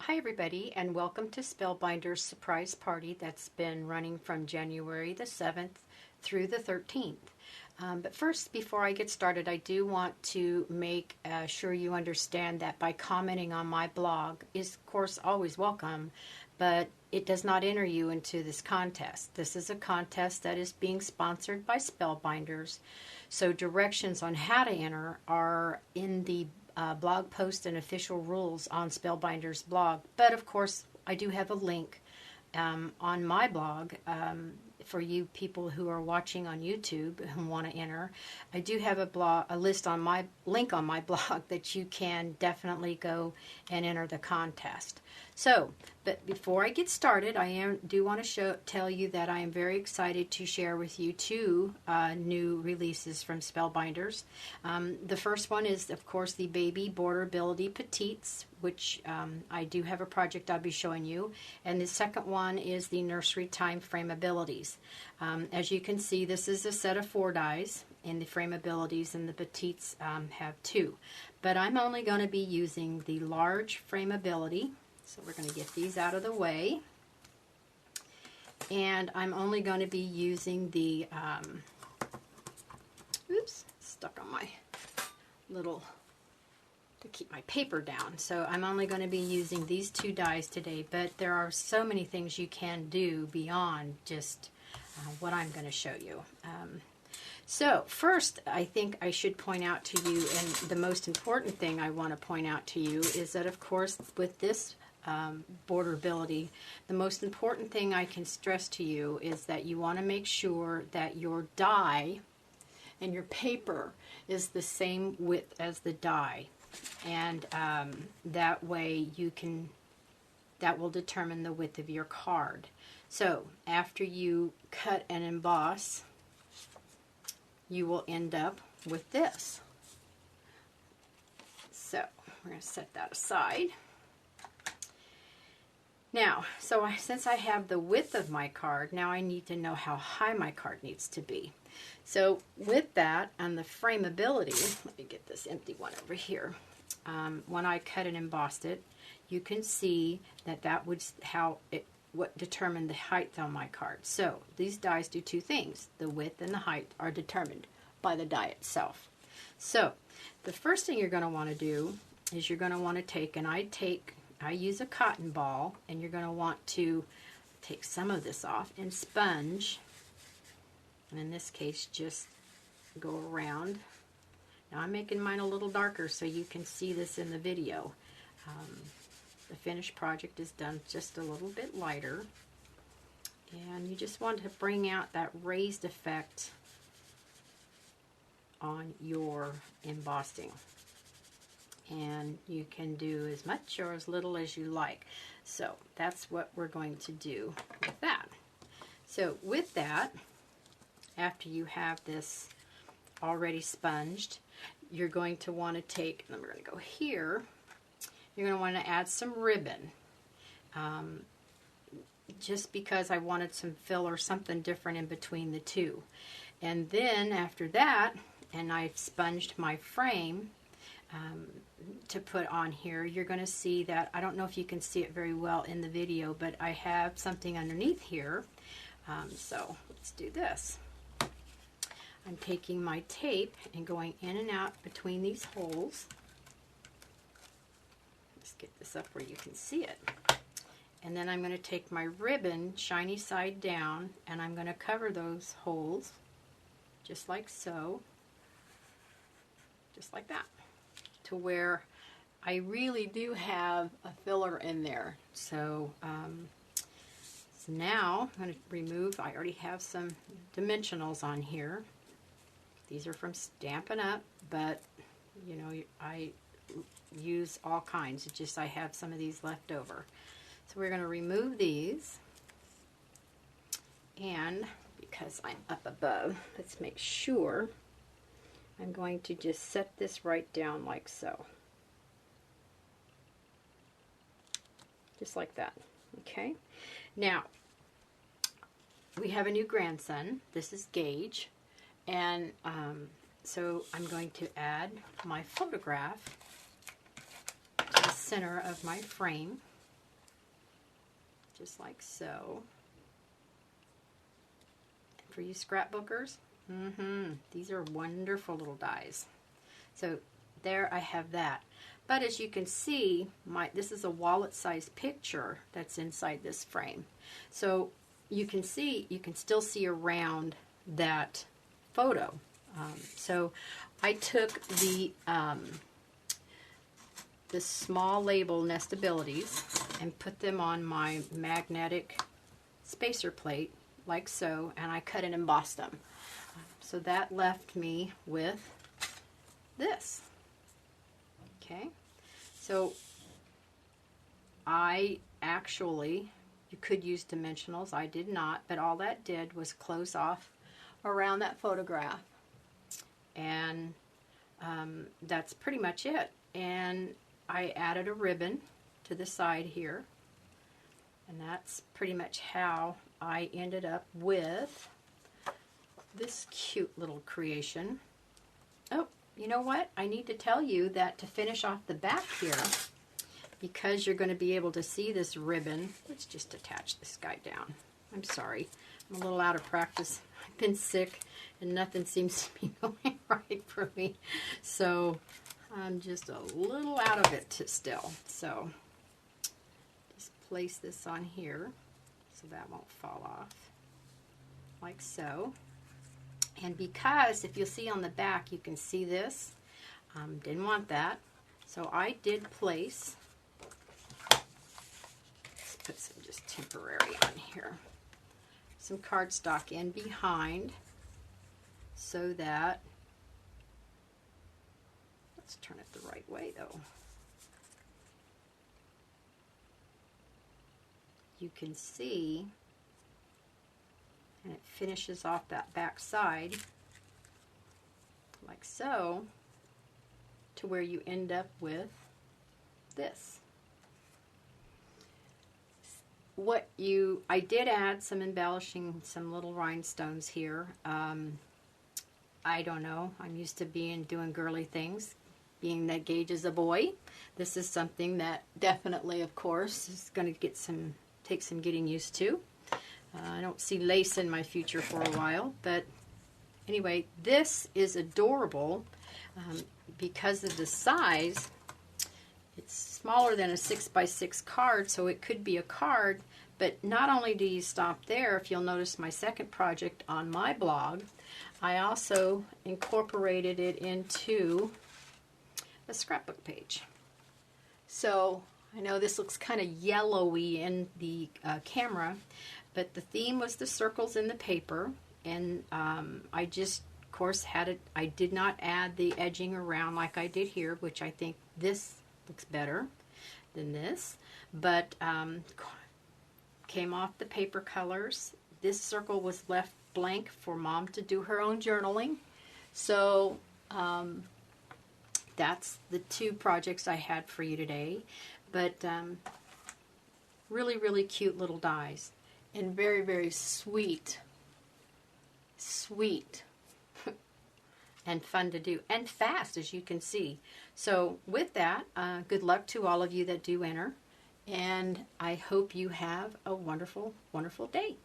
Hi everybody, and welcome to Spellbinders Surprise Party that's been running from January the 7th through the 13th. But first, before I get started, I do want to make sure you understand that by commenting on my blog is, of course, always welcome, but it does not enter you into this contest. This is a contest that is being sponsored by Spellbinders, so directions on how to enter are in the blog post and official rules on Spellbinders blog. But of course, I do have a link on my blog for you people who are watching on YouTube and want to enter. I do have a list on my link on my blog that you can definitely go and enter the contest. So, but before I get started, do want to tell you that I am very excited to share with you two new releases from Spellbinders. The first one is, of course, the Baby Borderability Petites, which I do have a project I'll be showing you. And the second one is the Nursery Time Frameabilities. As you can see, this is a set of 4 dies in the Frameabilities, and the Petites have 2. But I'm only going to be using the large Frameability. So we're going to get these out of the way. And I'm only going to be using the, oops, stuck on my little, to keep my paper down. So I'm only going to be using these 2 dies today, but there are so many things you can do beyond just what I'm going to show you. So first, I think I should point out to you, and the most important thing I want to point out to you is that, of course, with this borderability, the most important thing I can stress to you is that you want to make sure that your die and your paper is the same width as the die, and that way that will determine the width of your card. So after you cut and emboss, you will end up with this. So we're going to set that aside. Now, since I have the width of my card, now I need to know how high my card needs to be. So with that and the frameability, let me get this empty one over here. When I cut and embossed it, you can see that was what determined the height on my card. So these dies do 2 things. The width and the height are determined by the die itself. So the first thing you're going to want to do is you're going to want to take, and I use a cotton ball, and you're going to want to take some of this off and sponge, and in this case just go around. Now I'm making mine a little darker so you can see this in the video. The finished project is done just a little bit lighter, and you just want to bring out that raised effect on your embossing. And you can do as much or as little as you like. So that's what we're going to do with that. So with that, after you have this already sponged, you're going to want to take, and we're going to go here, you're going to want to add some ribbon. Just because I wanted some fill or something different in between the 2. And then after that, and I've sponged my frame, to put on here, you're going to see that, I don't know if you can see it very well in the video, but I have something underneath here. So let's do this. I'm taking my tape and going in and out between these holes. Let's get this up where you can see it. And then I'm going to take my ribbon, shiny side down, and I'm going to cover those holes just like so. Just like that. To where I really do have a filler in there. So, so now I'm going to remove, I already have some dimensionals on here. These are from Stampin' Up, but you know, I use all kinds. It's just I have some of these left over. So we're going to remove these, and because I'm up above, let's make sure I'm going to just set this right down like so. Just like that. Okay. Now, we have a new grandson. This is Gage. And so I'm going to add my photograph to the center of my frame. just like so. For you scrapbookers, these are wonderful little dies. So there I have that. But as you can see, this is a wallet-sized picture that's inside this frame. So you can still see around that photo. So I took the small label Nestabilities and put them on my magnetic spacer plate, like so, and I cut and embossed them. So that left me with this. Okay, so I actually, you could use dimensionals, I did not, but all that did was close off around that photograph, and that's pretty much it. And I added a ribbon to the side here, and that's pretty much how I ended up with this cute little creation. Oh, you know what? I need to tell you that to finish off the back here, because you're going to be able to see this ribbon. Let's just attach this guy down. I'm sorry. I'm a little out of practice. I've been sick and nothing seems to be going right for me. So I'm just a little out of it still. So just place this on here so that won't fall off. Like so. And because, if you'll see on the back, you can see this. Didn't want that. So I did place, let's put some just temporary on here, some cardstock in behind so that, let's turn it the right way though. You can see, and it finishes off that back side like so, to where you end up with this. I did add some embellishing, some little rhinestones here. I don't know, I'm used to doing girly things, being that Gage is a boy. This is something that definitely, of course, is going to take some getting used to. I don't see lace in my future for a while, but anyway, this is adorable because of the size. It's smaller than a 6x6 card, so it could be a card, but not only do you stop there, if you'll notice my second project on my blog, I also incorporated it into a scrapbook page. So I know this looks kind of yellowy in the camera, but the theme was the circles in the paper, and I just, of course, I did not add the edging around like I did here, which I think this looks better than this, but came off the paper colors. This circle was left blank for Mom to do her own journaling. So that's the two projects I had for you today, but really, really cute little dies. And very, very sweet and fun to do, and fast, as you can see. So with that, good luck to all of you that do enter, and I hope you have a wonderful, wonderful day.